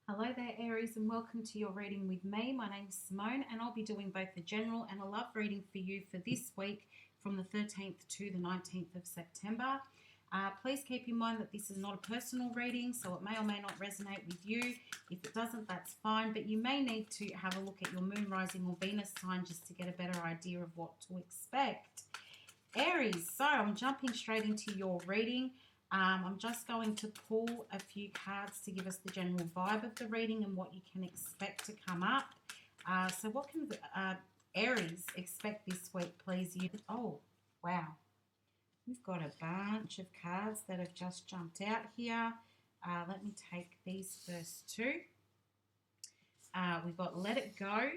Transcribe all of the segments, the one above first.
Hello there, Aries, and welcome to your reading with me. My name's Simone, and I'll be doing both a general and a love reading for you for this week from the 13th to the 19th of September. Please keep in mind that this is not a personal reading, so it may or may not resonate with you. If it doesn't, that's fine, but you may need to have a look at your moon, rising, or Venus sign just to get a better idea of what to expect. Aries, so I'm jumping straight into your reading. I'm just going to pull a few cards to give us the general vibe of the reading and what you can expect to come up. So what can Aries expect this week, please? Oh, wow. We've got a bunch of cards that have just jumped out here. Let me take these first two. We've got Let It Go.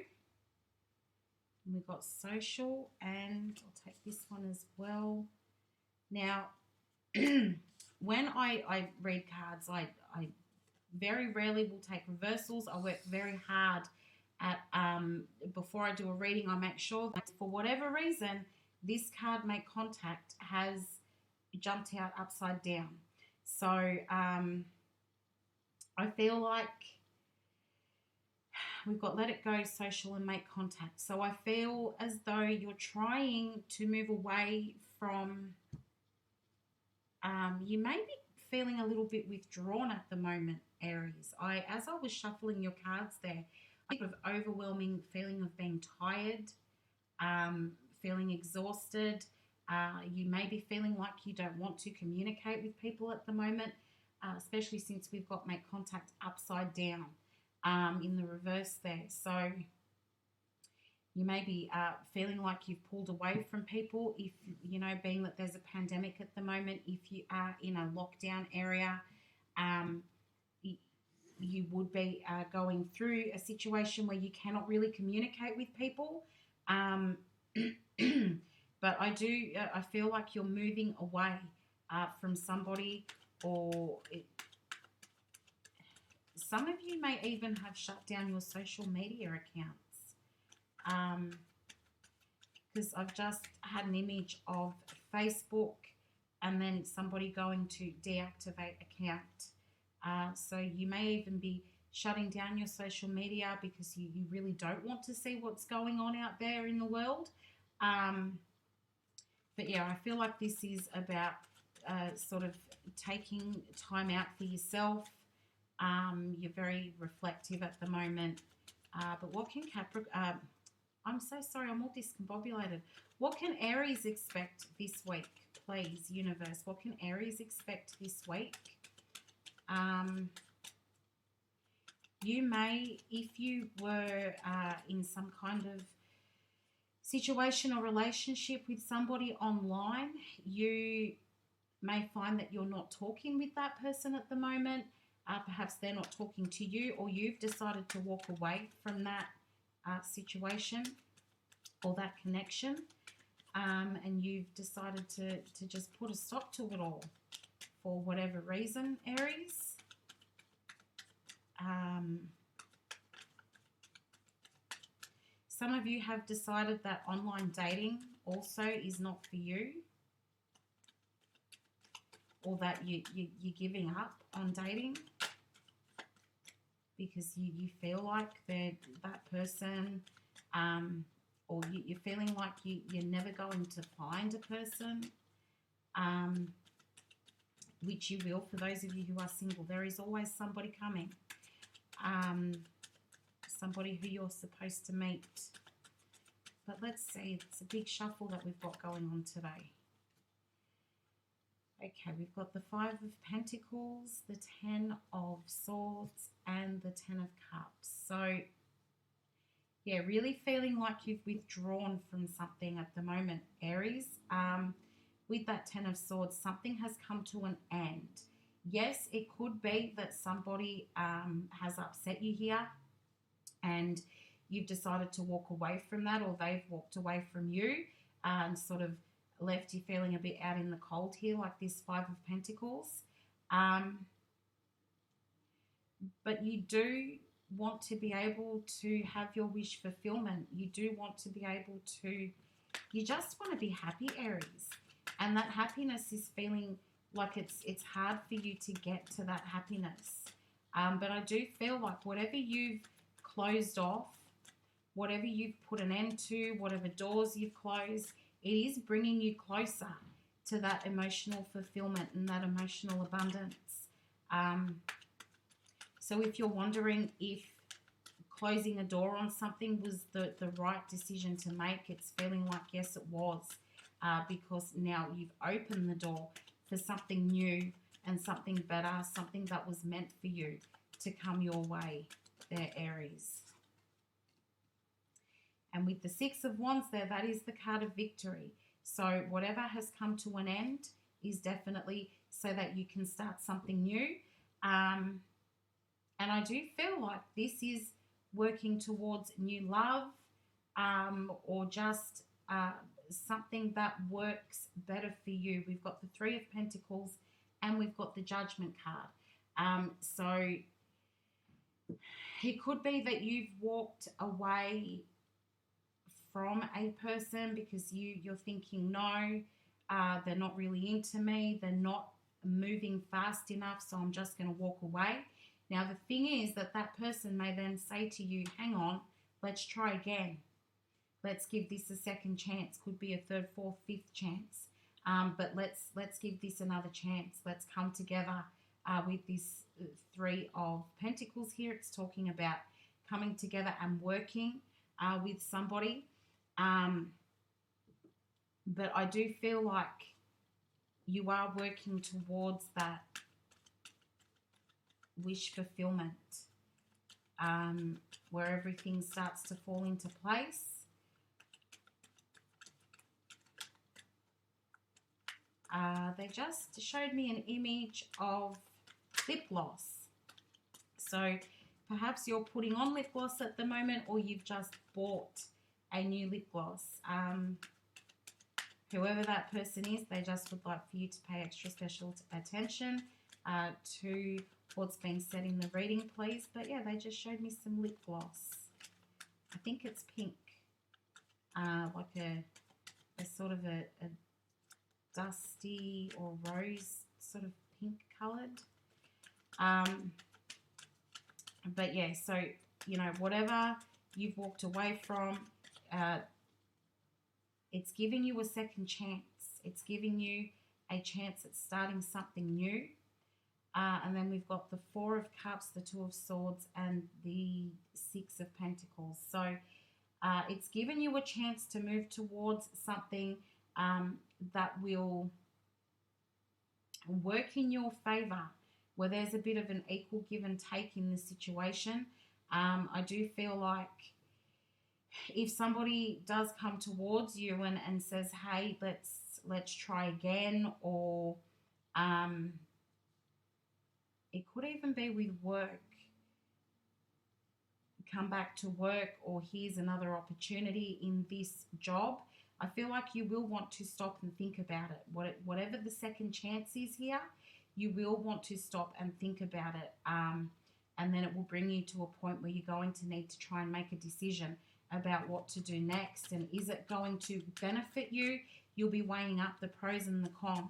We've got Social, and I'll take this one as well. Now, when I read cards, I very rarely will take reversals. I work very hard at before I do a reading. I make sure that for whatever reason, this card Make Contact has jumped out upside down. So I feel like we've got Let It Go, Social, and Make Contact. So I feel as though you're trying to move away from... you may be feeling a little bit withdrawn at the moment, Aries. As I was shuffling your cards there, I think of overwhelming feeling of being tired, feeling exhausted. You may be feeling like you don't want to communicate with people at the moment, especially since we've got Make Contact upside down in the reverse there. So you may be feeling like you've pulled away from people, if, you know, being that there's a pandemic at the moment. If you are in a lockdown area, you would be going through a situation where you cannot really communicate with people. But I feel like you're moving away from somebody, or some of you may even have shut down your social media accounts. Because I've just had an image of Facebook and then somebody going to deactivate account. So you may even be shutting down your social media because you really don't want to see what's going on out there in the world. But yeah, I feel like this is about sort of taking time out for yourself. You're very reflective at the moment. But what can Capricorn... I'm so sorry, I'm all discombobulated. What can Aries expect this week, please, universe? What can Aries expect this week? You may, if you were in some kind of situation or relationship with somebody online, you may find that you're not talking with that person at the moment. Perhaps they're not talking to you, or you've decided to walk away from that situation or that connection, and you've decided to just put a stop to it all for whatever reason, Aries. Some of you have decided that online dating also is not for you, or that you're giving up on dating because you feel like that person, or you're feeling like you're never going to find a person, which you will. For those of you who are single, there is always somebody coming, somebody who you're supposed to meet. But let's see, it's a big shuffle that we've got going on today. Okay, we've got the 5 of Pentacles, the 10 of Swords, and the 10 of Cups. So, yeah, really feeling like you've withdrawn from something at the moment, Aries. With that 10 of Swords, something has come to an end. Yes, it could be that somebody has upset you here and you've decided to walk away from that, or they've walked away from you and sort of left you feeling a bit out in the cold here, like this 5 of Pentacles. But you do want to be able to have your wish fulfillment. You do want to be able to... You just want to be happy, Aries. And that happiness is feeling like it's hard for you to get to that happiness. But I do feel like whatever you've closed off, whatever you've put an end to, whatever doors you've closed, it is bringing you closer to that emotional fulfillment and that emotional abundance. So if you're wondering if closing a door on something was the right decision to make, it's feeling like yes, it was, because now you've opened the door for something new and something better, something that was meant for you to come your way there, Aries. And with the Six of Wands there, that is the card of victory. So whatever has come to an end is definitely so that you can start something new. And I do feel like this is working towards new love, or just something that works better for you. We've got the Three of Pentacles and we've got the Judgment card. So it could be that you've walked away from a person because you're thinking, no, they're not really into me, they're not moving fast enough, so I'm just going to walk away. Now the thing is that person may then say to you, hang on, let's try again, let's give this a second chance. Could be a third, fourth, fifth chance, but let's give this another chance. Let's come together. With this Three of Pentacles here, it's talking about coming together and working with somebody. But I do feel like you are working towards that wish fulfillment, where everything starts to fall into place. They just showed me an image of lip gloss. So perhaps you're putting on lip gloss at the moment, or you've just bought a new lip gloss. Whoever that person is, they just would like for you to pay extra special attention to what's been said in the reading, please. But yeah, they just showed me some lip gloss. I think it's pink, like a sort of a dusty or rose sort of pink coloured. But yeah, so, you know, whatever you've walked away from, it's giving you a second chance. It's giving you a chance at starting something new. And then we've got the Four of Cups, the Two of Swords, and the Six of Pentacles. So it's given you a chance to move towards something that will work in your favour, where there's a bit of an equal give and take in the situation. I do feel like if somebody does come towards you and says, hey, let's try again, or it could even be with work, come back to work, or here's another opportunity in this job, I feel like you will want to stop and think about it. Whatever the second chance is here, you will want to stop and think about it. And then it will bring you to a point where you're going to need to try and make a decision about what to do next. And is it going to benefit you? You'll be weighing up the pros and the cons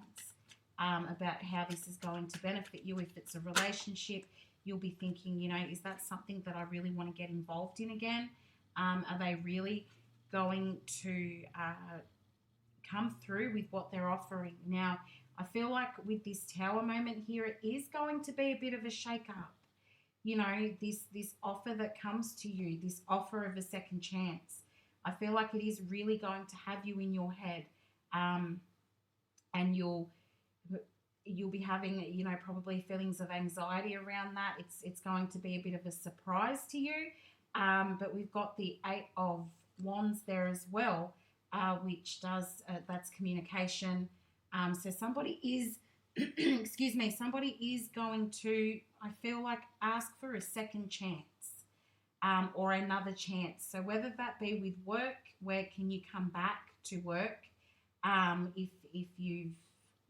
about how this is going to benefit you. If it's a relationship, you'll be thinking, you know, is that something that I really want to get involved in again? Are they really going to come through with what they're offering? Now, I feel like with this Tower moment here, it is going to be a bit of a shake-up. You know, this offer that comes to you, this offer of a second chance, I feel like it is really going to have you in your head, and you'll be having, you know, probably feelings of anxiety around that. It's going to be a bit of a surprise to you, but we've got the Eight of Wands there as well, which does that's communication. So somebody is excuse me, somebody is going to, I feel like, ask for a second chance, or another chance. So whether that be with work, where can you come back to work, if you've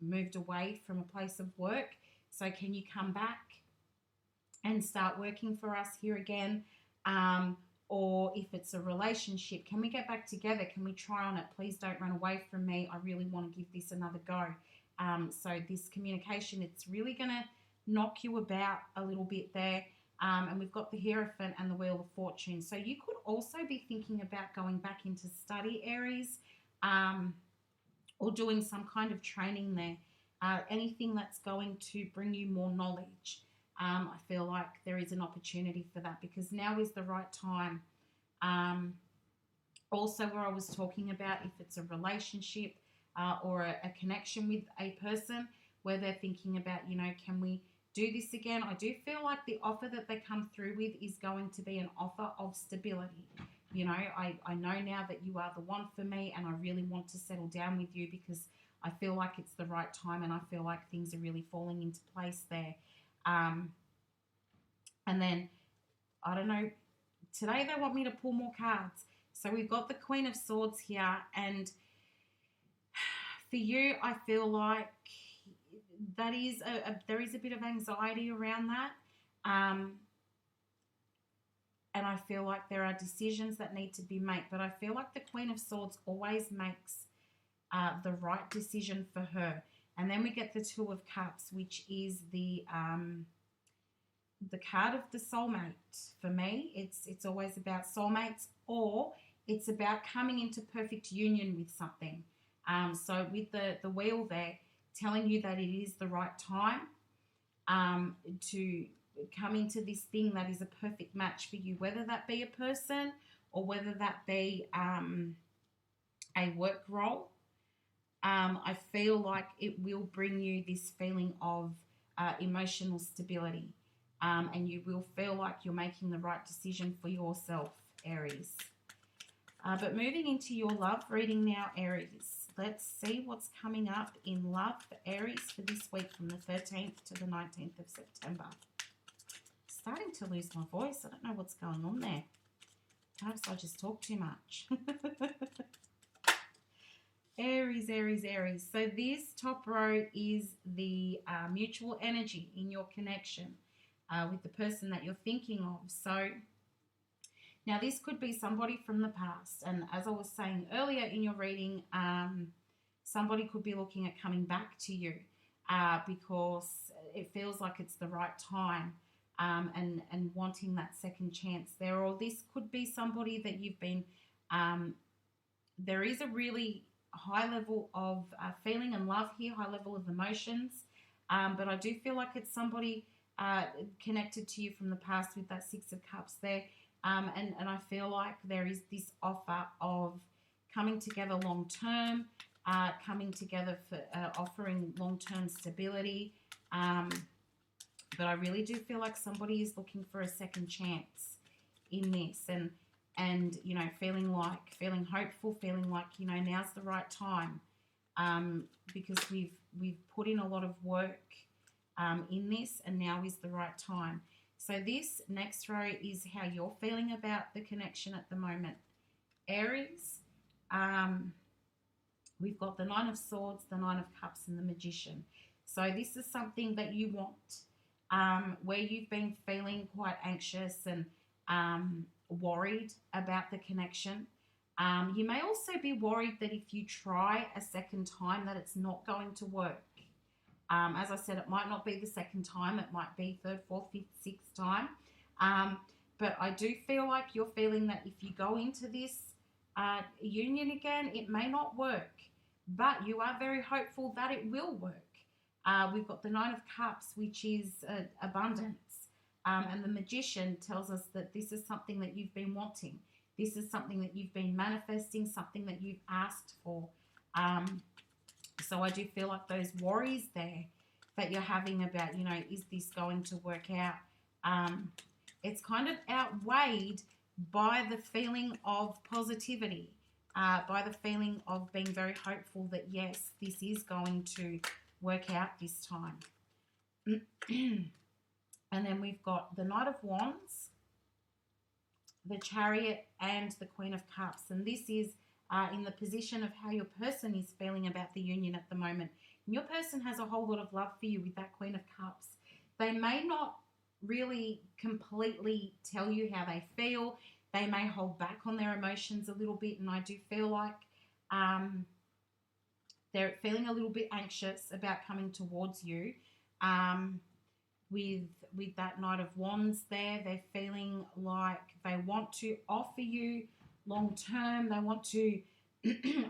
moved away from a place of work, so can you come back and start working for us here again? Or if it's a relationship, can we get back together? Can we try on it? Please don't run away from me. I really want to give this another go. So this communication, it's really going to knock you about a little bit there. And we've got the Hierophant and the Wheel of Fortune. So you could also be thinking about going back into study, Aries, or doing some kind of training there. Anything that's going to bring you more knowledge. I feel like there is an opportunity for that because now is the right time. Also, where I was talking about if it's a relationship or a connection with a person where they're thinking about, can we do this again? I do feel like the offer that they come through with is going to be an offer of stability. I know now that you are the one for me and I really want to settle down with you because I feel like it's the right time and I feel like things are really falling into place there. And then, I don't know, today they want me to pull more cards. So we've got the Queen of Swords here, and for you, I feel like that is there is a bit of anxiety around that. And I feel like there are decisions that need to be made, but I feel like the Queen of Swords always makes the right decision for her. And then we get the Two of Cups, which is the card of the soulmate. For me, it's always about soulmates, or it's about coming into perfect union with something. So with the wheel there, telling you that it is the right time to come into this thing that is a perfect match for you, whether that be a person or whether that be a work role. I feel like it will bring you this feeling of emotional stability, and you will feel like you're making the right decision for yourself, Aries. But moving into your love reading now, Aries. Let's see what's coming up in love for Aries for this week from the 13th to the 19th of September. Starting to lose my voice. I don't know what's going on there. Perhaps I just talk too much. Aries, Aries, Aries. So this top row is the mutual energy in your connection with the person that you're thinking of. So now this could be somebody from the past. And as I was saying earlier in your reading, somebody could be looking at coming back to you because it feels like it's the right time and wanting that second chance there. Or this could be somebody that you've been, there is a really high level of feeling and love here, high level of emotions. But I do feel like it's somebody connected to you from the past with that Six of Cups there. And I feel like there is this offer of coming together long term, coming together for offering long-term stability. But I really do feel like somebody is looking for a second chance in this and feeling hopeful, feeling like, now's the right time because we've put in a lot of work in this and now is the right time. So this next row is how you're feeling about the connection at the moment, Aries. We've got the Nine of Swords, the Nine of Cups, and the Magician. So this is something that you want, where you've been feeling quite anxious and worried about the connection. You may also be worried that if you try a second time that it's not going to work. As I said, it might not be the second time. It might be third, fourth, fifth, sixth time. But I do feel like you're feeling that if you go into this union again, it may not work. But you are very hopeful that it will work. We've got the Nine of Cups, which is abundance. And the Magician tells us that this is something that you've been wanting. This is something that you've been manifesting, something that you've asked for. So I do feel like those worries there that you're having about, is this going to work out? It's kind of outweighed by the feeling of positivity, by the feeling of being very hopeful that, yes, this is going to work out this time. And then we've got the Knight of Wands, the Chariot, and the Queen of Cups. And this is in the position of how your person is feeling about the union at the moment. And your person has a whole lot of love for you with that Queen of Cups. They may not really completely tell you how they feel. They may hold back on their emotions a little bit. And I do feel like they're feeling a little bit anxious about coming towards you. with that Knight of Wands there. They're feeling like they want to offer you long term. They want to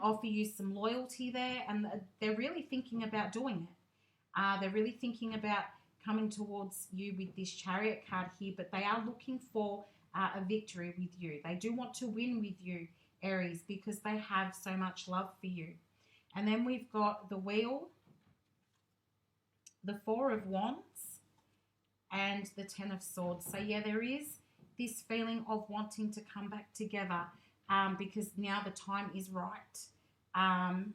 offer you some loyalty there, and they're really thinking about doing it. They're really thinking about coming towards you with this Chariot card here, but they are looking for a victory with you. They do want to win with you, Aries, because they have so much love for you. And then we've got the Wheel, the Four of Wands, and the Ten of Swords. So yeah, there is this feeling of wanting to come back together because now the time is right. And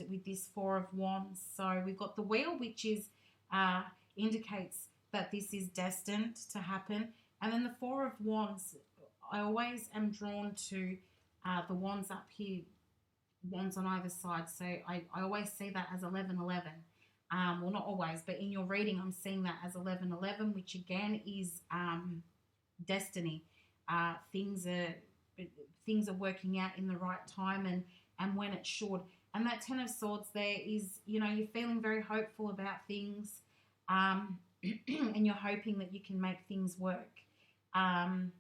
with this Four of Wands, so we've got the Wheel, which is indicates that this is destined to happen. And then the Four of Wands, I always am drawn to the wands up here, wands on either side. So I always see that as 1111. Well, not always, but in your reading, I'm seeing that as 1111, which again is destiny. Things are working out in the right time and when it should. And that Ten of Swords there is, you know, you're feeling very hopeful about things, and you're hoping that you can make things work. And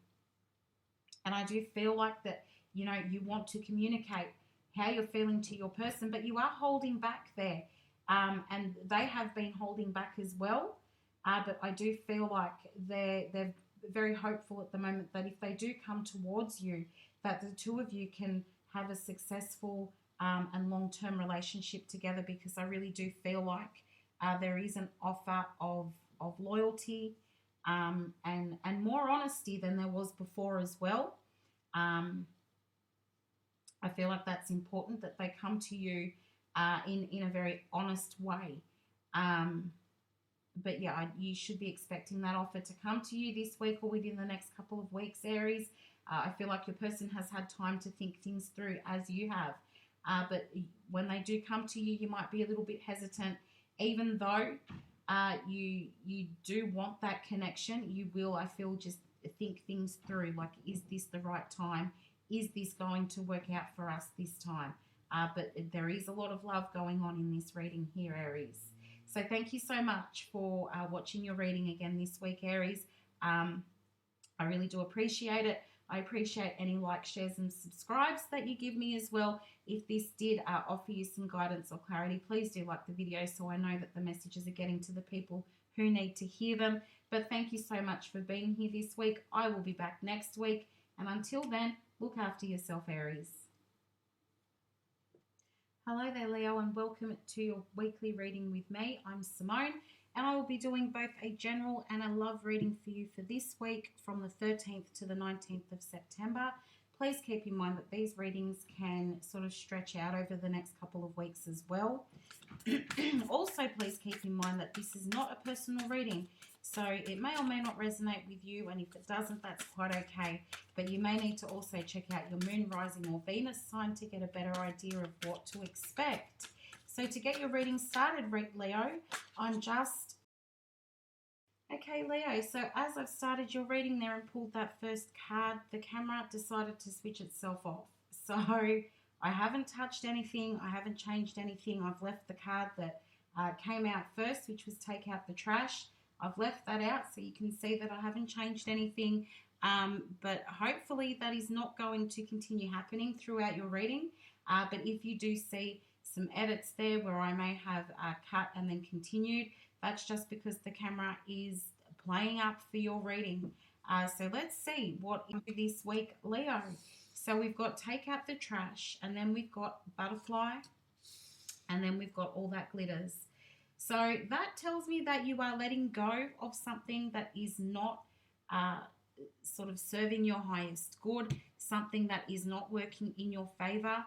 I do feel like that, you know, you want to communicate how you're feeling to your person, but you are holding back there. And they have been holding back as well. But I do feel like they're very hopeful at the moment that if they do come towards you, that the two of you can have a successful and long-term relationship together, because I really do feel like there is an offer of loyalty and more honesty than there was before as well. I feel like that's important, that they come to you in a very honest way. But yeah, you should be expecting that offer to come to you this week or within the next couple of weeks, Aries. I feel like your person has had time to think things through as you have. But when they do come to you, you might be a little bit hesitant. Even though you do want that connection, you will, I feel, just think things through. Like, is this the right time? Is this going to work out for us this time? But there is a lot of love going on in this reading here, Aries. So thank you so much for watching your reading again this week, Aries. I really do appreciate it. I appreciate any likes, shares, and subscribes that you give me as well. If this did offer you some guidance or clarity, please do like the video so I know that the messages are getting to the people who need to hear them. But thank you so much for being here this week. I will be back next week. And until then, look after yourself, Aries. Hello there, Leo, and welcome to your weekly reading with me. I'm Simone, and I will be doing both a general and a love reading for you for this week from the 13th to the 19th of September. Please keep in mind that these readings can sort of stretch out over the next couple of weeks as well. Also, please keep in mind that this is not a personal reading, so it may or may not resonate with you, and if it doesn't, that's quite okay. But you may need to also check out your moon, rising, or Venus sign to get a better idea of what to expect. So to get your reading started, Leo, I'm just... Okay, Leo, so as I've started your reading there and pulled that first card, the camera decided to switch itself off. So I haven't touched anything. I haven't changed anything. I've left the card that came out first, which was take out the trash. I've left that out so you can see that I haven't changed anything. But hopefully that is not going to continue happening throughout your reading. But if you do see some edits there where I may have cut and then continued, that's just because the camera is playing up for your reading. So let's see what this week, Leo. So we've got take out the trash, and then we've got butterfly, and then we've got all that glitters. So that tells me that you are letting go of something that is not sort of serving your highest good, something that is not working in your favor.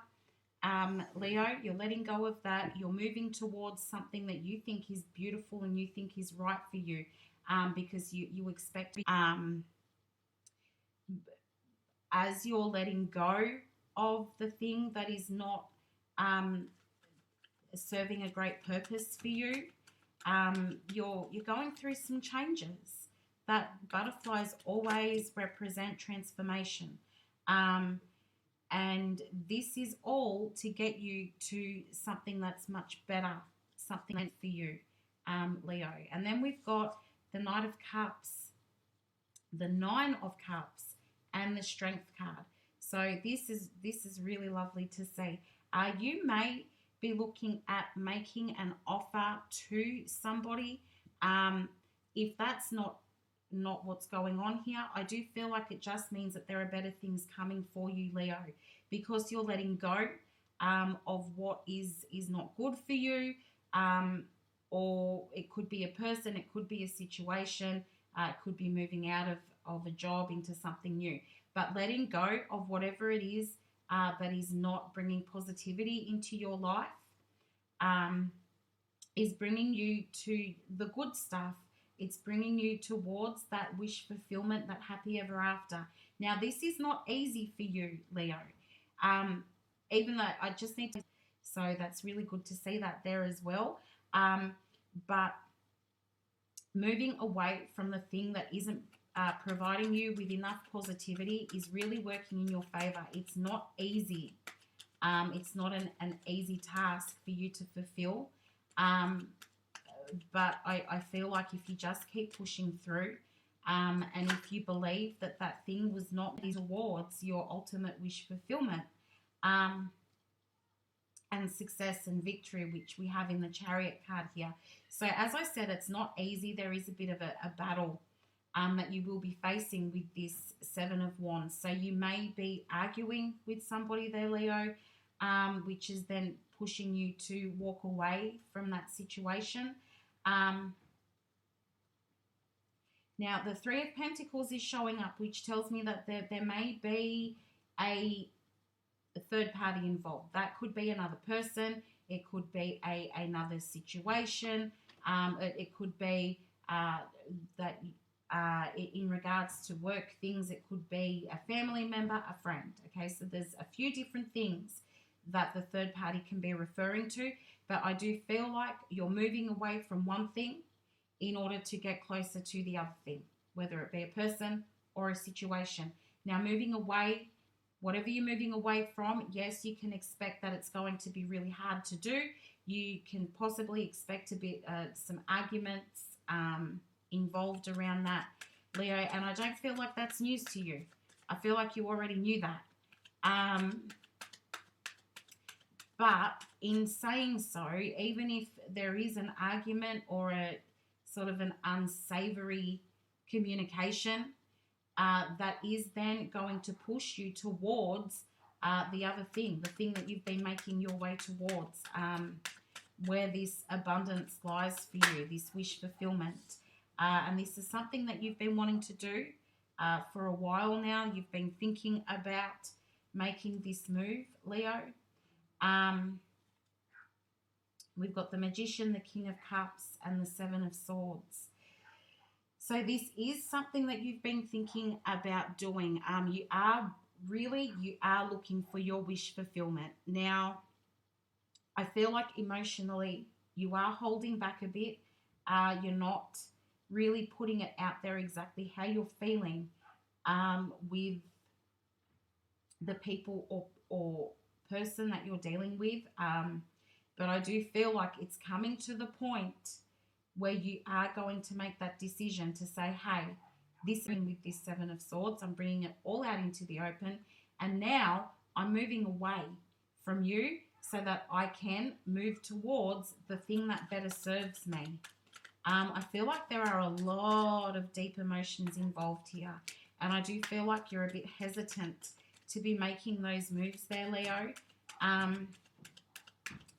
Leo, you're letting go of that. You're moving towards something that you think is beautiful and you think is right for you, because you expect, as you're letting go of the thing that is not serving a great purpose for you, you're going through some changes. That butterflies always represent transformation. And this is all to get you to something that's much better, something for you. Leo. And then we've got the Knight of Cups, the Nine of Cups, and the Strength card. So this is really lovely to see. You may be looking at making an offer to somebody. If that's not what's going on here, I do feel like it just means that there are better things coming for you, Leo, because you're letting go of what is not good for you. Or it could be a person, it could be a situation, it could be moving out of a job into something new. But letting go of whatever it is that is not bringing positivity into your life is bringing you to the good stuff. It's bringing you towards that wish fulfillment, that happy ever after. Now, this is not easy for you, Leo. Even though I just need to, so that's really good to see that there as well. But moving away from the thing that isn't providing you with enough positivity is really working in your favor. It's not easy. It's not an easy task for you to fulfill. But I feel like if you just keep pushing through, and if you believe that that thing was not towards your ultimate wish fulfillment, and success and victory, which we have in the Chariot card here. So as I said, it's not easy. There is a bit of a battle that you will be facing with this Seven of Wands. So you may be arguing with somebody there, Leo, which is then pushing you to walk away from that situation. Now, the Three of Pentacles is showing up, which tells me that there may be a third party involved. That could be another person. It could be another situation. It could be that in regards to work things, it could be a family member, a friend. Okay, so there's a few different things that the third party can be referring to, but I do feel like you're moving away from one thing in order to get closer to the other thing, whether it be a person or a situation. Now, moving away, whatever you're moving away from, yes, you can expect that it's going to be really hard to do. You can possibly expect to be some arguments involved around that, Leo, and I don't feel like that's news to you. I feel like you already knew that. But in saying so, even if there is an argument or a sort of an unsavory communication, that is then going to push you towards the other thing, the thing that you've been making your way towards, where this abundance lies for you, this wish fulfillment. And this is something that you've been wanting to do for a while now. You've been thinking about making this move, Leo. We've got the Magician, the King of Cups, and the Seven of Swords. So this is something that you've been thinking about doing. You are looking for your wish fulfillment. Now, I feel like emotionally you are holding back a bit. You're not really putting it out there exactly how you're feeling with the people or person that you're dealing with. But I do feel like it's coming to the point where you are going to make that decision to say, hey, this with this Seven of Swords, I'm bringing it all out into the open, and now I'm moving away from you so that I can move towards the thing that better serves me. I feel like there are a lot of deep emotions involved here, and I do feel like you're a bit hesitant to be making those moves there, Leo.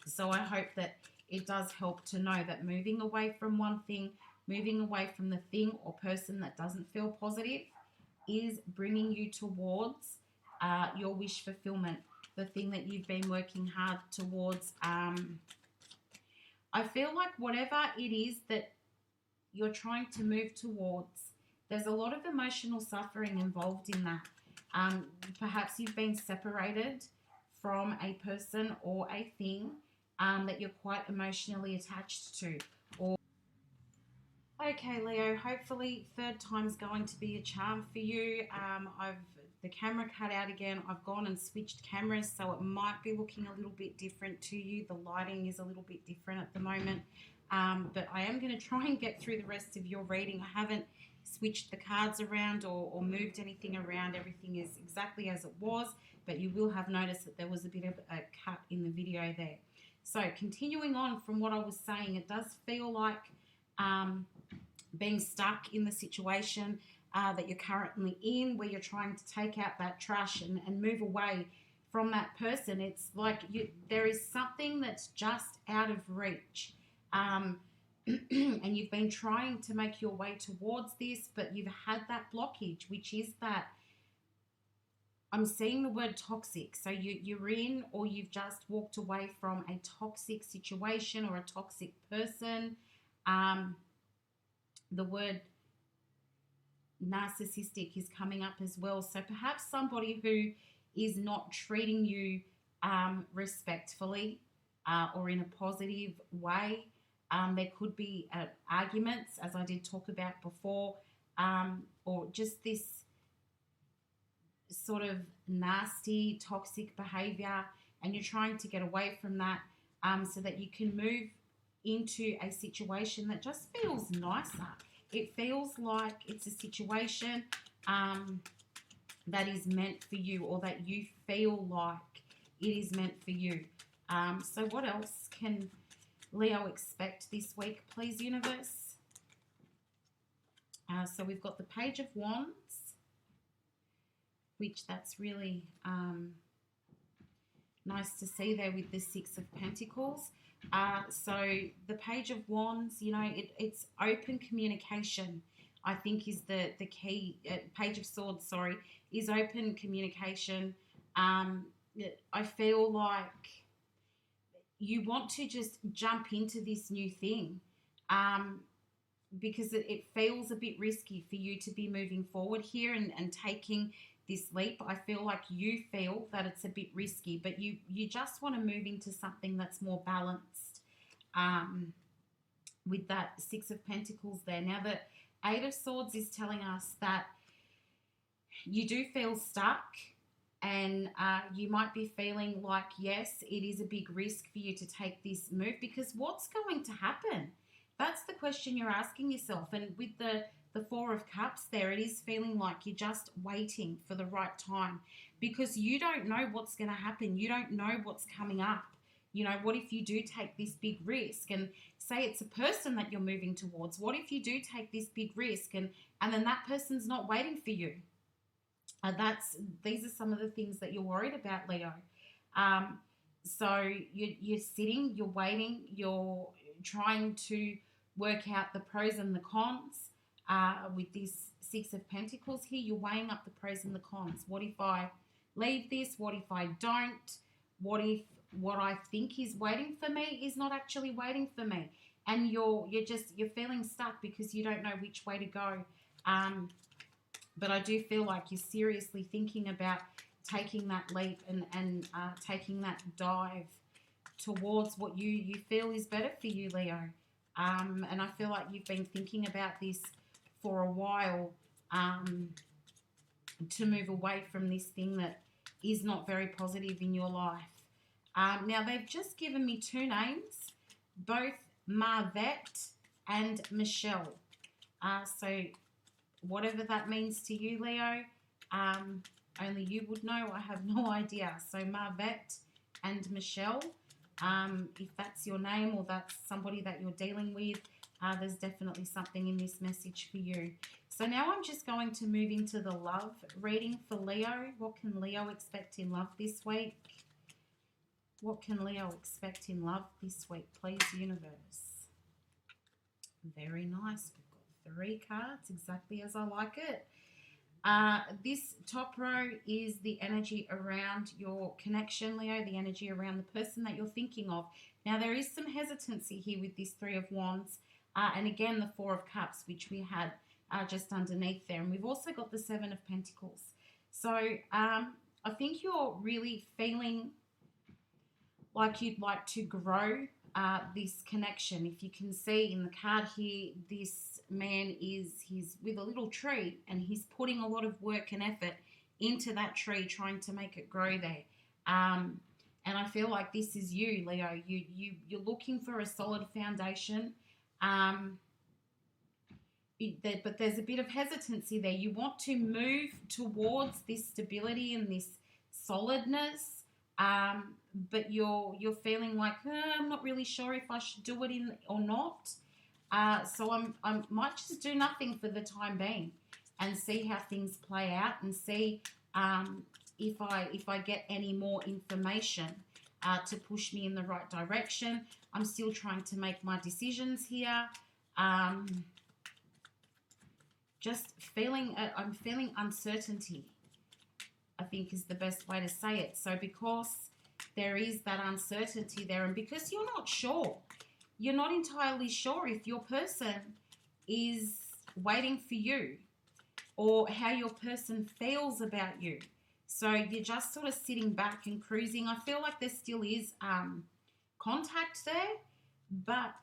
So I hope that it does help to know that moving away from one thing, moving away from the thing or person that doesn't feel positive is bringing you towards your wish fulfillment, the thing that you've been working hard towards. I feel like whatever it is that you're trying to move towards, there's a lot of emotional suffering involved in that. Perhaps you've been separated from a person or a thing that you're quite emotionally attached to. Okay, Leo, hopefully third time's going to be a charm for you. I've the camera cut out again. I've gone and switched cameras, so it might be looking a little bit different to you. The lighting is a little bit different at the moment. But I am going to try and get through the rest of your reading. I haven't switched the cards around or moved anything around. Everything is exactly as it was, but you will have noticed that there was a bit of a cut in the video there. So continuing on from what I was saying, it does feel like being stuck in the situation that you're currently in, where you're trying to take out that trash and move away from that person. It's like there is something that's just out of reach. And you've been trying to make your way towards this, but you've had that blockage, which is that I'm seeing the word toxic. So you're in, or you've just walked away from a toxic situation or a toxic person. The word narcissistic is coming up as well. So perhaps somebody who is not treating you respectfully or in a positive way. There could be arguments, as I did talk about before, or just this sort of nasty, toxic behavior, and you're trying to get away from that so that you can move into a situation that just feels nicer. It feels like it's a situation that is meant for you, or that you feel like it is meant for you. So what else can Leo expect this week, please, universe? So we've got the Page of Wands, which that's really nice to see there with the Six of Pentacles. So the Page of Wands, you know, it's open communication, I think, is the key. Page of Swords, sorry, is open communication. I feel like you want to just jump into this new thing because it feels a bit risky for you to be moving forward here and taking this leap. I feel like you feel that it's a bit risky, but you just want to move into something that's more balanced with that Six of Pentacles there. Now, the Eight of Swords is telling us that you do feel stuck, and you might be feeling like, yes, it is a big risk for you to take this move, because what's going to happen? That's the question you're asking yourself. And with the Four of Cups there, it is feeling like you're just waiting for the right time, because you don't know what's going to happen. You don't know what's coming up. You know, what if you do take this big risk, and say it's a person that you're moving towards? What if you do take this big risk and then that person's not waiting for you? These are some of the things that you're worried about, Leo. So you're sitting, you're waiting, you're trying to work out the pros and the cons. With this Six of Pentacles here, you're weighing up the pros and the cons. What if I leave this? What if I don't? What if what I think is waiting for me is not actually waiting for me? And you're feeling stuck because you don't know which way to go. But I do feel like you're seriously thinking about taking that leap and taking that dive towards what you feel is better for you, Leo. And I feel like you've been thinking about this for a while, to move away from this thing that is not very positive in your life. Now, they've just given me two names, both Marvette and Michelle. So whatever that means to you, Leo, only you would know. I have no idea. So Marvette and Michelle, if that's your name or that's somebody that you're dealing with, there's definitely something in this message for you. So now I'm just going to move into the love reading for Leo. What can Leo expect in love this week? What can Leo expect in love this week, please, universe? Very nice. We've got 3 cards, exactly as I like it. This top row is the energy around your connection, Leo, the energy around the person that you're thinking of. Now, there is some hesitancy here with this 3 of Wands, and again, the 4 of Cups, which we had just underneath there. And we've also got the 7 of Pentacles. So I think you're really feeling like you'd like to grow this connection. If you can see in the card here, this man he's with a little tree, and he's putting a lot of work and effort into that tree, trying to make it grow there. And I feel like this is you, Leo. You're looking for a solid foundation. Um, but there's a bit of hesitancy there. You want to move towards this stability and this solidness, but you're feeling like I'm not really sure if I should do it in or not. So I might just do nothing for the time being and see how things play out and see if I get any more information to push me in the right direction. I'm still trying to make my decisions here. I'm feeling uncertainty, I think is the best way to say it. So because there is that uncertainty there, and because you're not entirely sure if your person is waiting for you or how your person feels about you. So you're just sort of sitting back and cruising. I feel like there still is contact there, but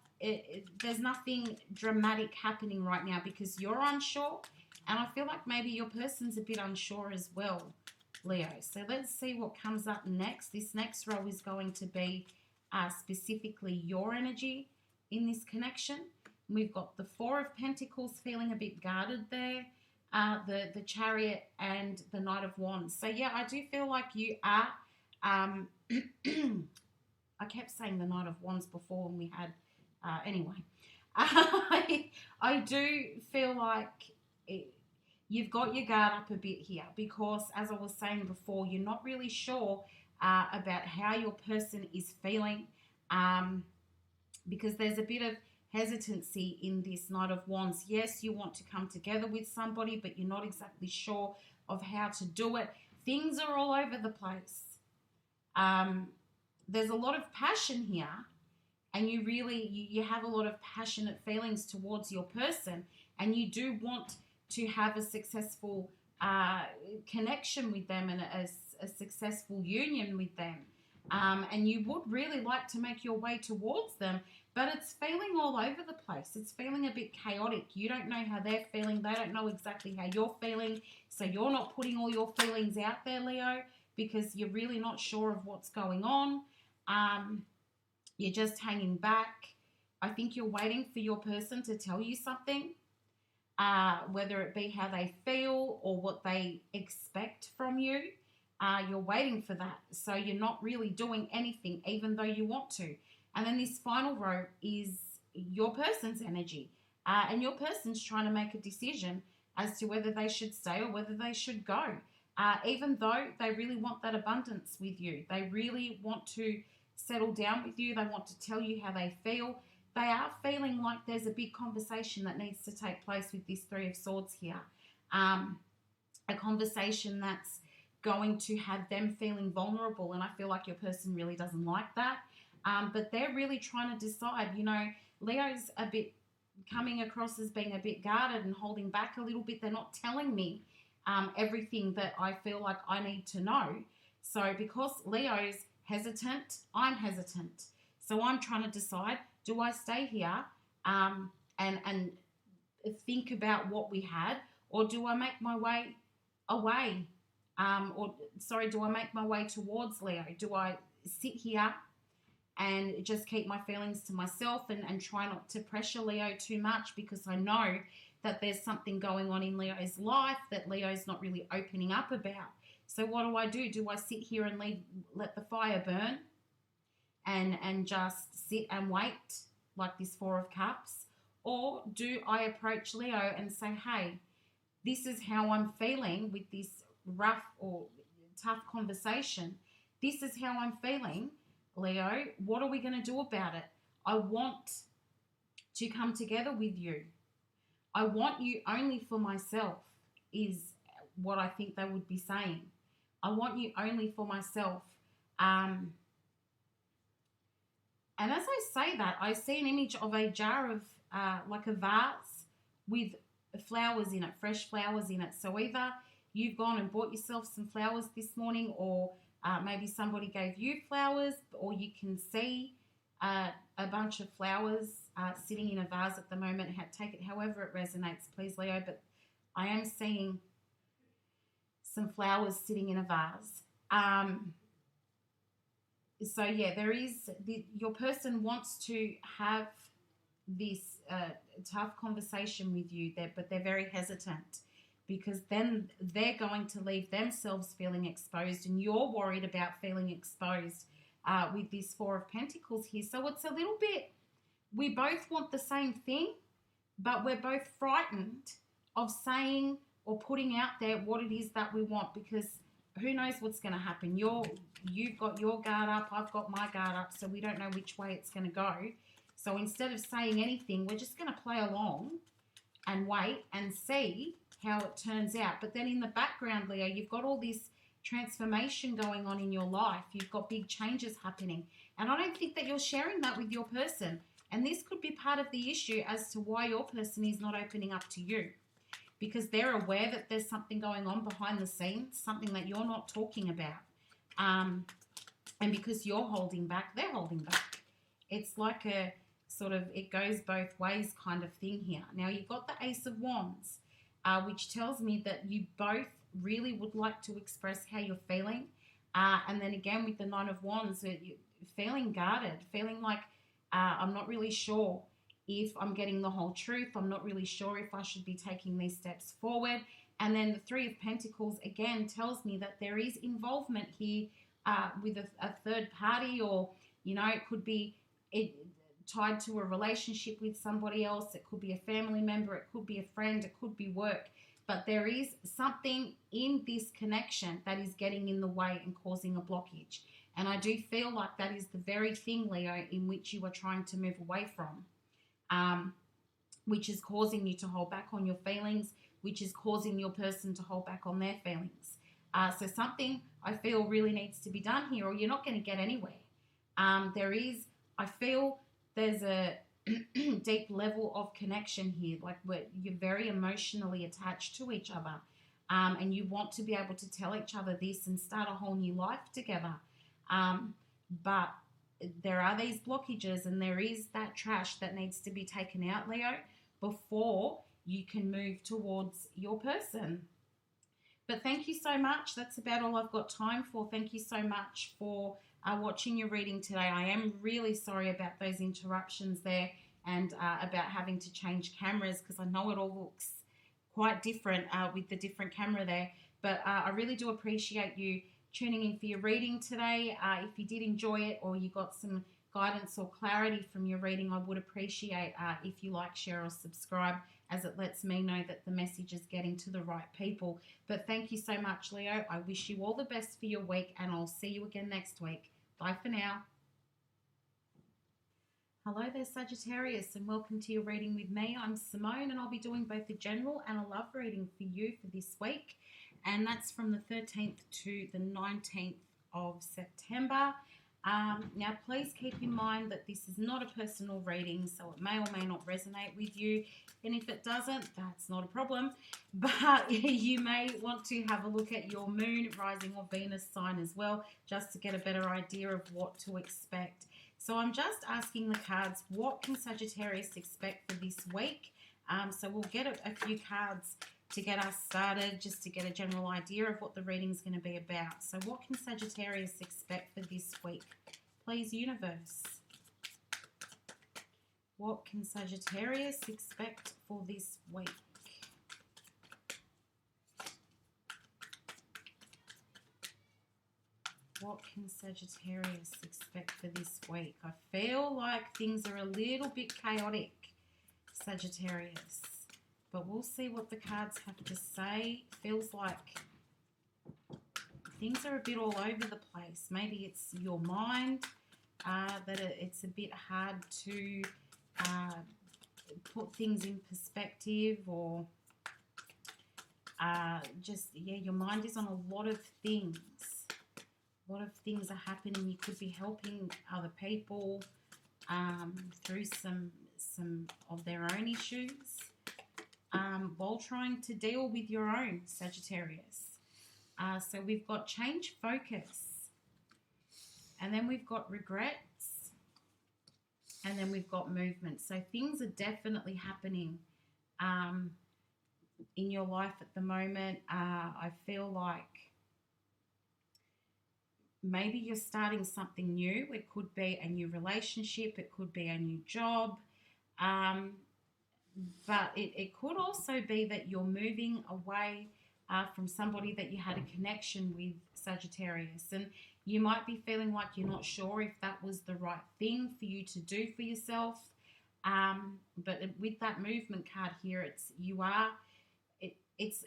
there's nothing dramatic happening right now because you're unsure, and I feel like maybe your person's a bit unsure as well, Leo. So let's see what comes up next. This next row is going to be specifically your energy in this connection. We've got the Four of Pentacles feeling a bit guarded there, the Chariot and the Knight of Wands. So yeah, I do feel like you are I kept saying the Knight of Wands before when we had anyway, I do feel like you've got your guard up a bit here because, as I was saying before, you're not really sure about how your person is feeling because there's a bit of hesitancy in this Knight of Wands. Yes, you want to come together with somebody, but you're not exactly sure of how to do it. Things are all over the place. There's a lot of passion here, and you have a lot of passionate feelings towards your person, and you do want to have a successful connection with them and a successful union with them. And you would really like to make your way towards them, but it's feeling all over the place. It's feeling a bit chaotic. You don't know how they're feeling. They don't know exactly how you're feeling. So you're not putting all your feelings out there, Leo, because you're really not sure of what's going on. You're just hanging back. I think you're waiting for your person to tell you something, whether it be how they feel or what they expect from you. You're waiting for that. So you're not really doing anything, even though you want to. And then this final row is your person's energy. And your person's trying to make a decision as to whether they should stay or whether they should go. Even though they really want that abundance with you. They really want to settle down with you. They want to tell you how they feel. They are feeling like there's a big conversation that needs to take place with this Three of Swords here. A conversation that's going to have them feeling vulnerable, and I feel like your person really doesn't like that. But they're really trying to decide, Leo's a bit coming across as being a bit guarded and holding back a little bit. They're not telling me everything that I feel like I need to know. So because Leo's hesitant, I'm hesitant. So I'm trying to decide, do I stay here and think about what we had, or do I make my way away? Do I make my way towards Leo? Do I sit here and just keep my feelings to myself and try not to pressure Leo too much, because I know that there's something going on in Leo's life that Leo's not really opening up about. So what do? Do I sit here and let the fire burn and just sit and wait like this Four of Cups? Or do I approach Leo and say, hey, this is how I'm feeling with this rough or tough conversation. This is how I'm feeling, Leo. What are we going to do about it? I want to come together with you. I want you only for myself is what I think they would be saying. I want you only for myself. And as I say that, I see an image of a jar of like a vase with flowers in it, fresh flowers in it. So either you've gone and bought yourself some flowers this morning, or maybe somebody gave you flowers, or you can see a bunch of flowers sitting in a vase at the moment. Take it however it resonates, please, Leo. But I am seeing some flowers sitting in a vase. So yeah, there is your person wants to have this tough conversation with you there, but they're very hesitant because then they're going to leave themselves feeling exposed, and you're worried about feeling exposed with this Four of Pentacles here. So it's a little bit, we both want the same thing, but we're both frightened of saying or putting out there what it is that we want, because who knows what's going to happen. You've got your guard up, I've got my guard up, so we don't know which way it's going to go. So instead of saying anything, we're just going to play along and wait and see how it turns out. But then in the background, Leo, you've got all this transformation going on in your life. You've got big changes happening. And I don't think that you're sharing that with your person. And this could be part of the issue as to why your person is not opening up to you, because they're aware that there's something going on behind the scenes, something that you're not talking about. And because you're holding back, they're holding back. It's like a sort of, it goes both ways kind of thing here. Now, you've got the Ace of Wands, which tells me that you both really would like to express how you're feeling. And then again, with the Nine of Wands, you're feeling guarded, feeling like I'm not really sure if I'm getting the whole truth. I'm not really sure if I should be taking these steps forward. And then the Three of Pentacles, again, tells me that there is involvement here with a third party, or, you know, it could be tied to a relationship with somebody else. It could be a family member. It could be a friend. It could be work. But there is something in this connection that is getting in the way and causing a blockage. And I do feel like that is the very thing, Leo, in which you are trying to move away from, which is causing you to hold back on your feelings, which is causing your person to hold back on their feelings. So something I feel really needs to be done here, or you're not going to get anywhere. I feel there's a deep level of connection here, like where you're very emotionally attached to each other, and you want to be able to tell each other this and start a whole new life together. But there are these blockages, and there is that trash that needs to be taken out, Leo, before you can move towards your person. But thank you so much. That's about all I've got time for. Thank you so much for watching your reading today. I am really sorry about those interruptions there, and about having to change cameras, because I know it all looks quite different with the different camera there. But I really do appreciate you tuning in for your reading today. If you did enjoy it, or you got some guidance or clarity from your reading, I would appreciate if you like, share, or subscribe, as it lets me know that the message is getting to the right people. But thank you so much, Leo. I wish you all the best for your week, and I'll see you again next week. Bye for now. Hello there, Sagittarius, and welcome to your reading with me. I'm Simone, and I'll be doing both a general and a love reading for you for this week. And that's from the 13th to the 19th of September. Now, please keep in mind that this is not a personal reading, so it may or may not resonate with you. And if it doesn't, that's not a problem. But you may want to have a look at your moon, rising, or Venus sign as well, just to get a better idea of what to expect. So I'm just asking the cards, what can Sagittarius expect for this week? So we'll get a few cards to get us started, just to get a general idea of what the reading is going to be about. So what can Sagittarius expect for this week? Please, universe. What can Sagittarius expect for this week? What can Sagittarius expect for this week? I feel like things are a little bit chaotic, Sagittarius. But we'll see what the cards have to say. Feels like things are a bit all over the place. Maybe it's your mind that it's a bit hard to put things in perspective, or your mind is on a lot of things. A lot of things are happening. You could be helping other people through some of their own issues, while trying to deal with your own, Sagittarius. So we've got change focus, and then we've got regrets, and then we've got movement. So things are definitely happening in your life at the moment. I feel like maybe you're starting something new. It could be a new relationship, it could be a new job, um, but it could also be that you're moving away from somebody that you had a connection with, Sagittarius. And you might be feeling like you're not sure if that was the right thing for you to do for yourself. But with that movement card here, it's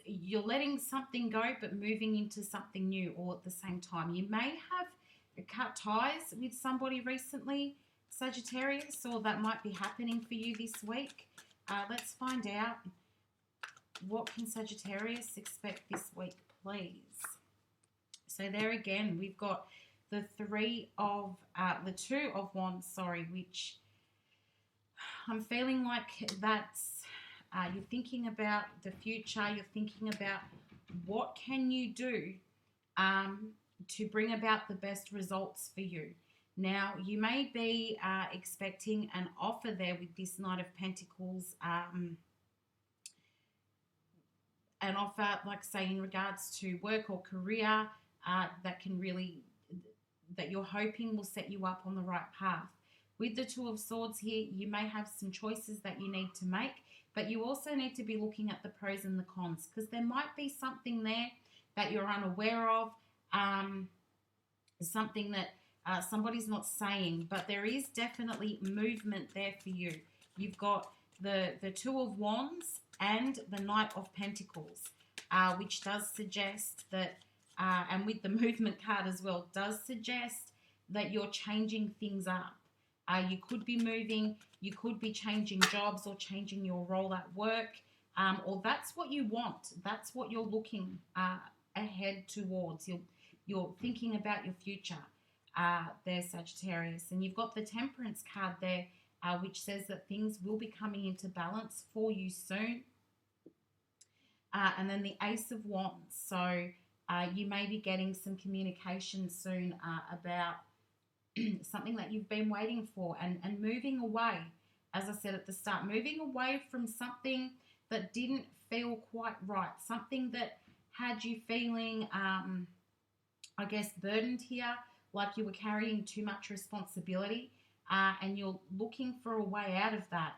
you're letting something go but moving into something new all at the same time. You may have cut ties with somebody recently, Sagittarius, or that might be happening for you this week. Let's find out, what can Sagittarius expect this week, please? So there again, we've got the two of wands, sorry, which I'm feeling like that's you're thinking about the future. You're thinking about what can you do to bring about the best results for you. Now, you may be expecting an offer there with this Knight of Pentacles, an offer, like say, in regards to work or career that you're hoping will set you up on the right path. With the Two of Swords here, you may have some choices that you need to make, but you also need to be looking at the pros and the cons, because there might be something there that you're unaware of, something that somebody's not saying, but there is definitely movement there for you. You've got the Two of Wands and the Knight of Pentacles, which does suggest that, and with the movement card as well, does suggest that you're changing things up. You could be moving, you could be changing jobs or changing your role at work, or that's what you want. That's what you're looking ahead towards. You're thinking about your future there, Sagittarius. And you've got the Temperance card there, which says that things will be coming into balance for you soon. And then the Ace of Wands. So you may be getting some communication soon about something that you've been waiting for, and moving away, as I said at the start, moving away from something that didn't feel quite right, something that had you feeling, I guess, burdened here, like you were carrying too much responsibility, and you're looking for a way out of that.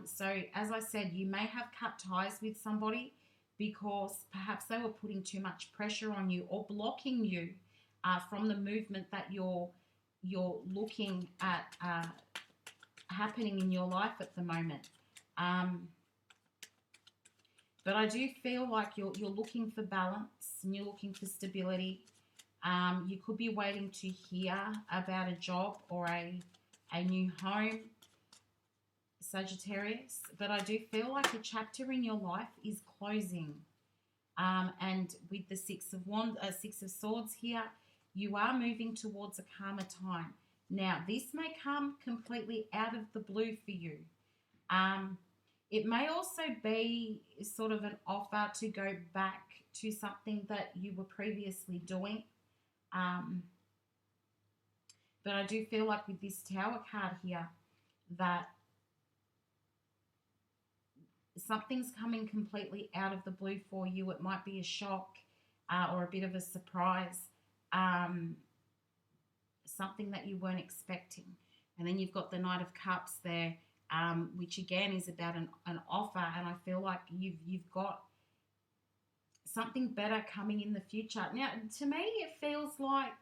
So as I said, you may have cut ties with somebody because perhaps they were putting too much pressure on you or blocking you from the movement that you're looking at happening in your life at the moment. But I do feel like you're looking for balance and you're looking for stability. You could be waiting to hear about a job or a new home, Sagittarius. But I do feel like a chapter in your life is closing. And with the Six of Swords here, you are moving towards a calmer time. Now, this may come completely out of the blue for you. It may also be sort of an offer to go back to something that you were previously doing. But I do feel like with this Tower card here that something's coming completely out of the blue for you. It might be a shock or a bit of a surprise. Something that you weren't expecting. And then you've got the Knight of Cups there, which again is about an offer, and I feel like you've got something better coming in the future. Now, to me, it feels like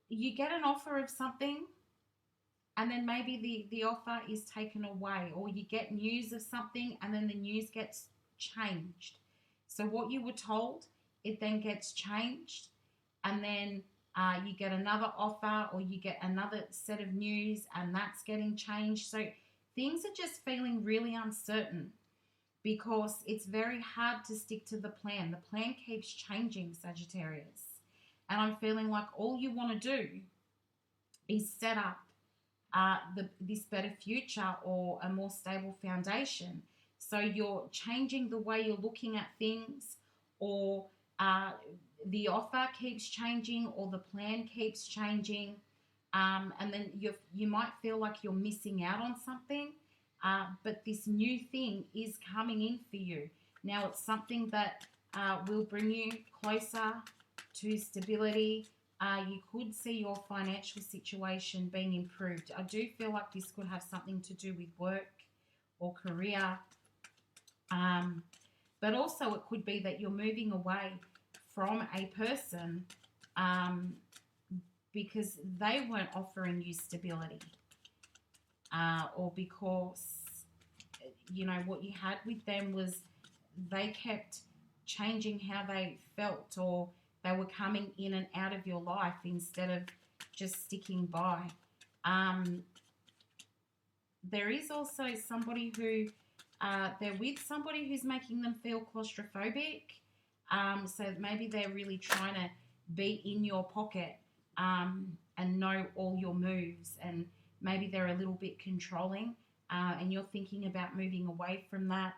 you get an offer of something and then maybe the offer is taken away, or you get news of something and then the news gets changed. So what you were told, it then gets changed, and then you get another offer or you get another set of news and that's getting changed. So things are just feeling really uncertain because it's very hard to stick to the plan. The plan keeps changing, Sagittarius. And I'm feeling like all you want to do is set up this better future or a more stable foundation. So you're changing the way you're looking at things, or the offer keeps changing, or the plan keeps changing, and then you might feel like you're missing out on something, but this new thing is coming in for you. Now, it's something that will bring you closer to stability. You could see your financial situation being improved. I do feel like this could have something to do with work or career. But also it could be that you're moving away from a person because they weren't offering you stability, or because, you know, what you had with them was they kept changing how they felt, or they were coming in and out of your life instead of just sticking by. There is also somebody who they're with somebody who's making them feel claustrophobic. So maybe they're really trying to be in your pocket and know all your moves, and maybe they're a little bit controlling, and you're thinking about moving away from that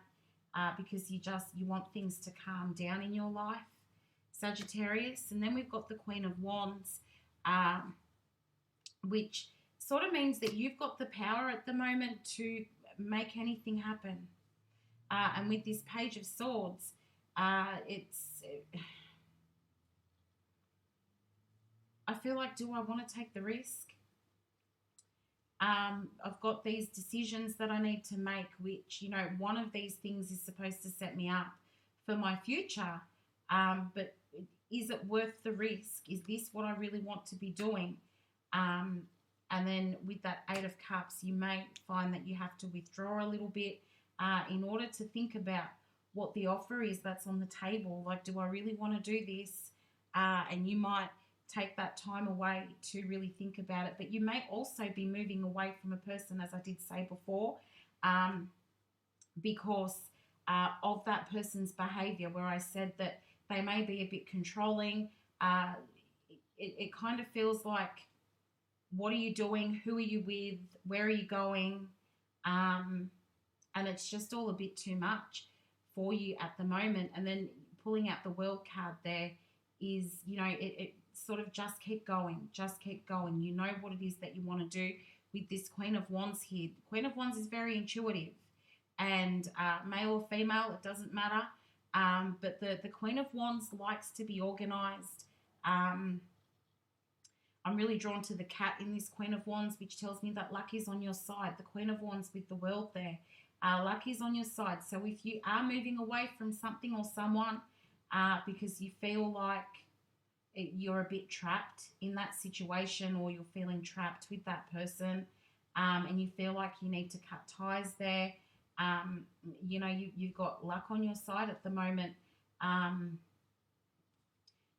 because you want things to calm down in your life, Sagittarius. And then we've got the Queen of Wands, which sort of means that you've got the power at the moment to make anything happen. And with this Page of Swords, I feel like, do I want to take the risk? I've got these decisions that I need to make, which, you know, one of these things is supposed to set me up for my future. But is it worth the risk? Is this what I really want to be doing? And then with that Eight of Cups, you may find that you have to withdraw a little bit in order to think about what the offer is that's on the table. Like, do I really want to do this? And you might take that time away to really think about it. But you may also be moving away from a person, as I did say before, because of that person's behavior, where I said that they may be a bit controlling. It kind of feels like, what are you doing? Who are you with? Where are you going? And it's just all a bit too much for you at the moment. And then pulling out the World card there is, you know, it sort of just keep going. You know what it is that you want to do with this Queen of Wands here. The Queen of Wands is very intuitive, and male or female, it doesn't matter. But the Queen of Wands likes to be organized. I'm really drawn to the cat in this Queen of Wands, which tells me that luck is on your side. The Queen of Wands with the World there. Luck is on your side. So if you are moving away from something or someone because you feel like you're a bit trapped in that situation, or you're feeling trapped with that person, and you feel like you need to cut ties there, you know, you've got luck on your side at the moment.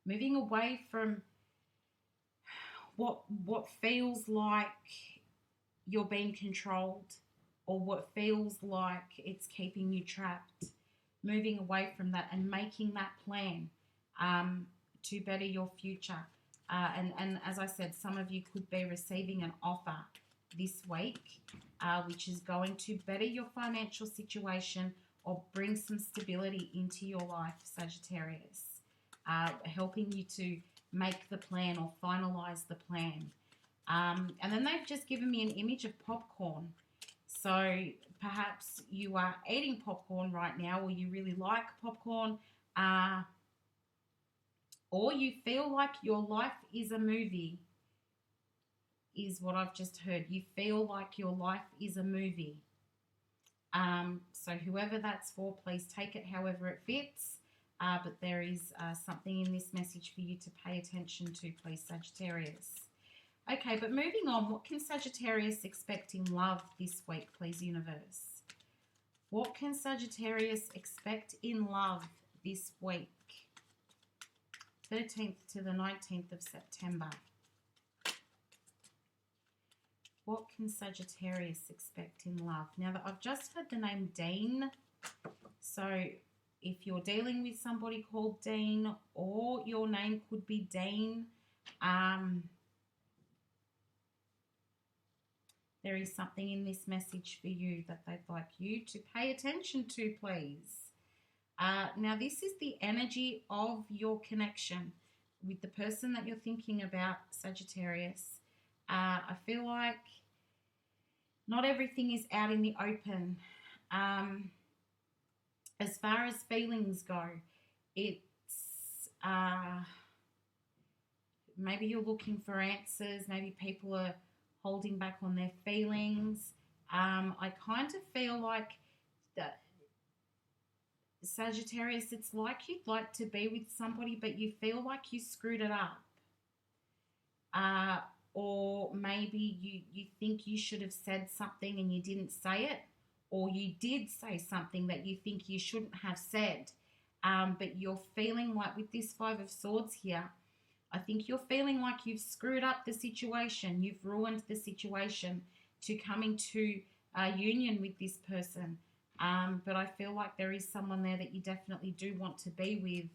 Moving away from what feels like you're being controlled, or what feels like it's keeping you trapped. Moving away from that and making that plan to better your future. And as I said, some of you could be receiving an offer this week, which is going to better your financial situation or bring some stability into your life, Sagittarius, helping you to make the plan or finalize the plan. And then they've just given me an image of popcorn. So perhaps you are eating popcorn right now, or you really like popcorn, or you feel like your life is a movie, is what I've just heard. You feel like your life is a movie. So whoever that's for, please take it however it fits. But there is something in this message for you to pay attention to, please, Sagittarius. Okay, but moving on, what can Sagittarius expect in love this week, please, universe? What can Sagittarius expect in love this week? 13th to the 19th of September. What can Sagittarius expect in love? Now, I've just heard the name Dean. So if you're dealing with somebody called Dean, or your name could be Dean, there is something in this message for you that they'd like you to pay attention to, please. Now, this is the energy of your connection with the person that you're thinking about, Sagittarius. I feel like not everything is out in the open. As far as feelings go, It's maybe you're looking for answers. Maybe people are holding back on their feelings. I kind of feel like that Sagittarius, it's like you'd like to be with somebody, but you feel like you screwed it up. Uh, or maybe you think you should have said something and you didn't say it, or you did say something that you think you shouldn't have said. But you're feeling like with this Five of Swords here, I think you're feeling like you've screwed up the situation, you've ruined the situation to come into a union with this person. But I feel like there is someone there that you definitely do want to be with,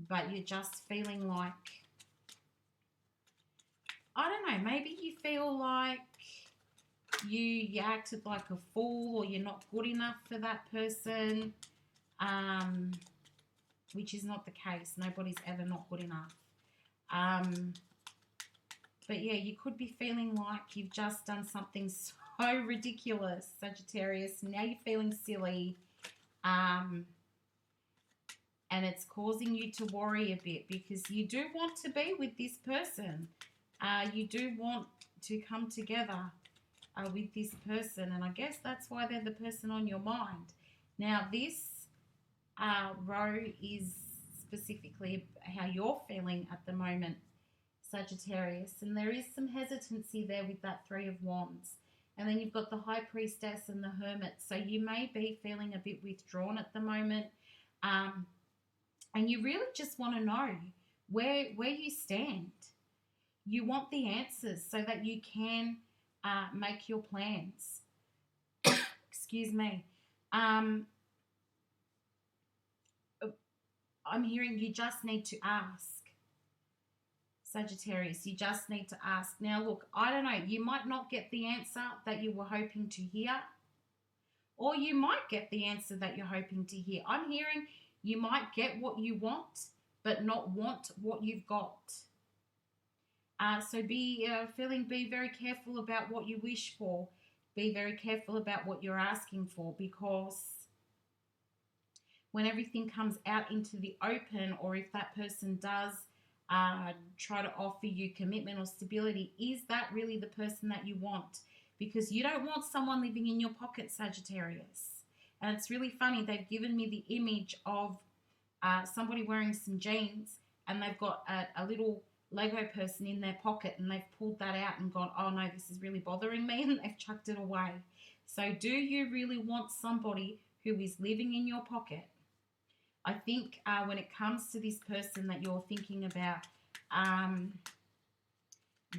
but you're just feeling like, I don't know, maybe you feel like you acted like a fool, or you're not good enough for that person, which is not the case. Nobody's ever not good enough. But yeah, you could be feeling like you've just done something so ridiculous, Sagittarius. Now you're feeling silly. And it's causing you to worry a bit, because you do want to be with this person. You do want to come together with this person. And I guess that's why they're the person on your mind. Now, this row is specifically how you're feeling at the moment, Sagittarius, and there is some hesitancy there with that Three of Wands. And then you've got the High Priestess and the Hermit, so you may be feeling a bit withdrawn at the moment, and you really just want to know where you stand. You want the answers so that you can make your plans. Excuse me. I'm hearing you just need to ask. Sagittarius, you just need to ask. Now, look, I don't know. You might not get the answer that you were hoping to hear, or you might get the answer that you're hoping to hear. I'm hearing you might get what you want, but not want what you've got. So be very careful about what you wish for. Be very careful about what you're asking for, because when everything comes out into the open, or if that person does try to offer you commitment or stability, is that really the person that you want? Because you don't want someone living in your pocket, Sagittarius. And it's really funny, they've given me the image of somebody wearing some jeans, and they've got a little Lego person in their pocket, and they've pulled that out and gone, oh no, this is really bothering me, and they've chucked it away. So do you really want somebody who is living in your pocket? I think when it comes to this person that you're thinking about,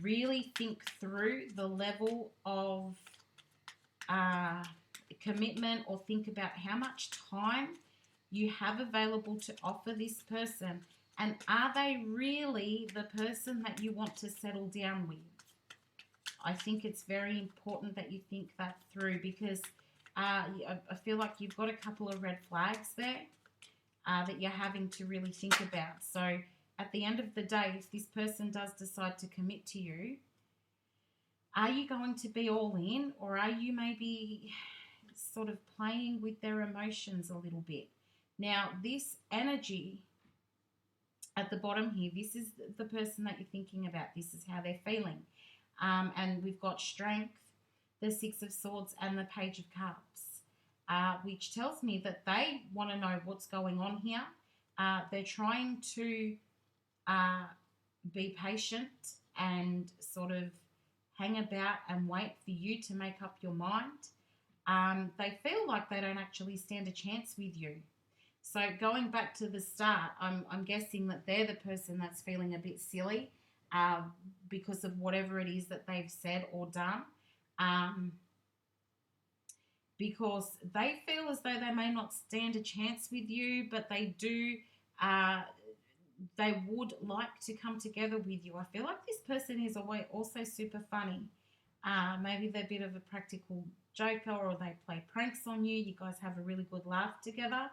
really think through the level of commitment, or think about how much time you have available to offer this person, and are they really the person that you want to settle down with? I think it's very important that you think that through, because I feel like you've got a couple of red flags there that you're having to really think about. So at the end of the day, if this person does decide to commit to you, are you going to be all in, or are you maybe sort of playing with their emotions a little bit? Now, this energy at the bottom here, this is the person that you're thinking about. This is how they're feeling. And we've got Strength, the Six of Swords, and the Page of Cups, which tells me that they want to know what's going on here. They're trying to be patient and sort of hang about and wait for you to make up your mind. They feel like they don't actually stand a chance with you. So going back to the start, I'm guessing that they're the person that's feeling a bit silly because of whatever it is that they've said or done. Because they feel as though they may not stand a chance with you, but they do, they would like to come together with you. I feel like this person is also super funny. Maybe they're a bit of a practical joker, or they play pranks on you. You guys have a really good laugh together,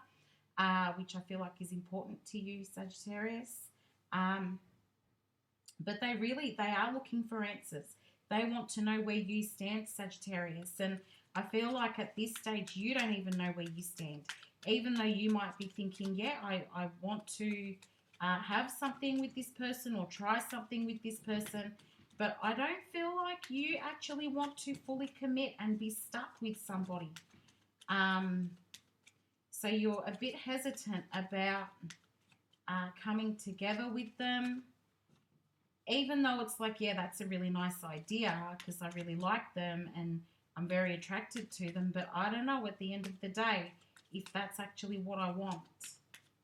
which I feel like is important to you, Sagittarius. But they are looking for answers. They want to know where you stand, Sagittarius. And I feel like at this stage, you don't even know where you stand. even though you might be thinking, yeah, I want to have something with this person or try something with this person, but I don't feel like you actually want to fully commit and be stuck with somebody. So you're a bit hesitant about coming together with them, even though it's like, yeah, that's a really nice idea because I really like them and I'm very attracted to them, but I don't know at the end of the day if that's actually what I want.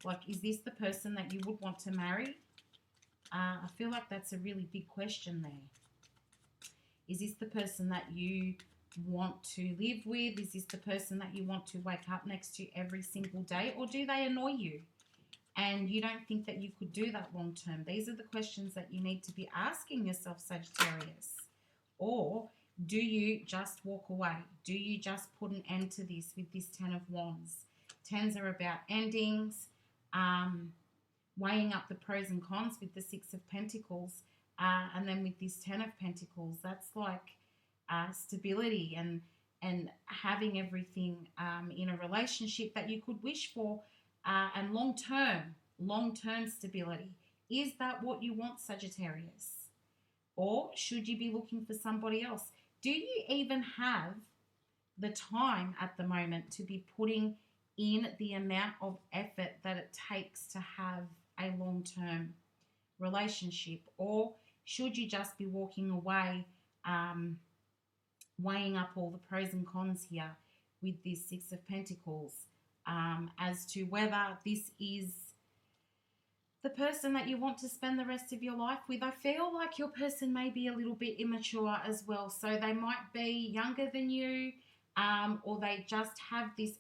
Like, is this the person that you would want to marry? I feel like that's a really big question there. Is this the person that you want to live with? Is this the person that you want to wake up next to every single day? Or do they annoy you and you don't think that you could do that long term? These are the questions that you need to be asking yourself, Sagittarius. Or do you just walk away? Do you just put an end to this with this Ten of Wands? Tens are about endings, weighing up the pros and cons with the Six of Pentacles. And then with this Ten of Pentacles, that's like stability and having everything in a relationship that you could wish for, and long-term stability. Is that what you want, Sagittarius? Or should you be looking for somebody else? Do you even have the time at the moment to be putting in the amount of effort that it takes to have a long-term relationship? Or should you just be walking away, weighing up all the pros and cons here with this Six of Pentacles, as to whether this is the person that you want to spend the rest of your life with? I feel like your person may be a little bit immature as well. So they might be younger than you, or they just have this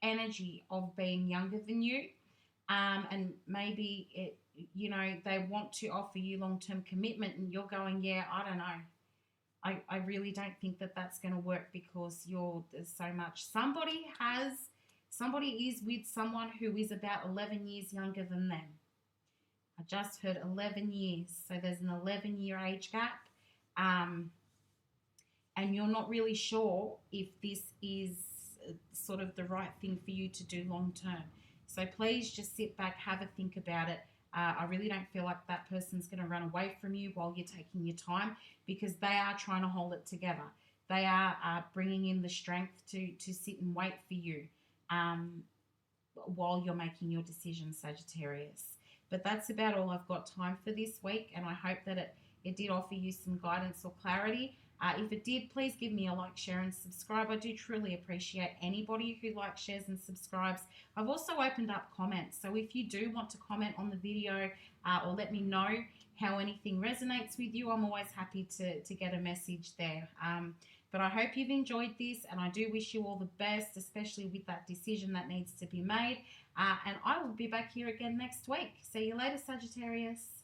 energy of being younger than you. And maybe they want to offer you long-term commitment and you're going, yeah, I don't know. I really don't think that that's going to work because there's so much. Somebody is with someone who is about 11 years younger than them. I just heard 11 years. So there's an 11-year age gap. And you're not really sure if this is sort of the right thing for you to do long term. So please just sit back, have a think about it. I really don't feel like that person's going to run away from you while you're taking your time, because they are trying to hold it together. They are bringing in the strength to sit and wait for you while you're making your decision, Sagittarius. But that's about all I've got time for this week, and I hope that it did offer you some guidance or clarity. If it did, please give me a like, share, and subscribe. I do truly appreciate anybody who likes, shares, and subscribes. I've also opened up comments, so if you do want to comment on the video or let me know how anything resonates with you, I'm always happy to get a message there. But I hope you've enjoyed this, and I do wish you all the best, especially with that decision that needs to be made. And I will be back here again next week. See you later, Sagittarius.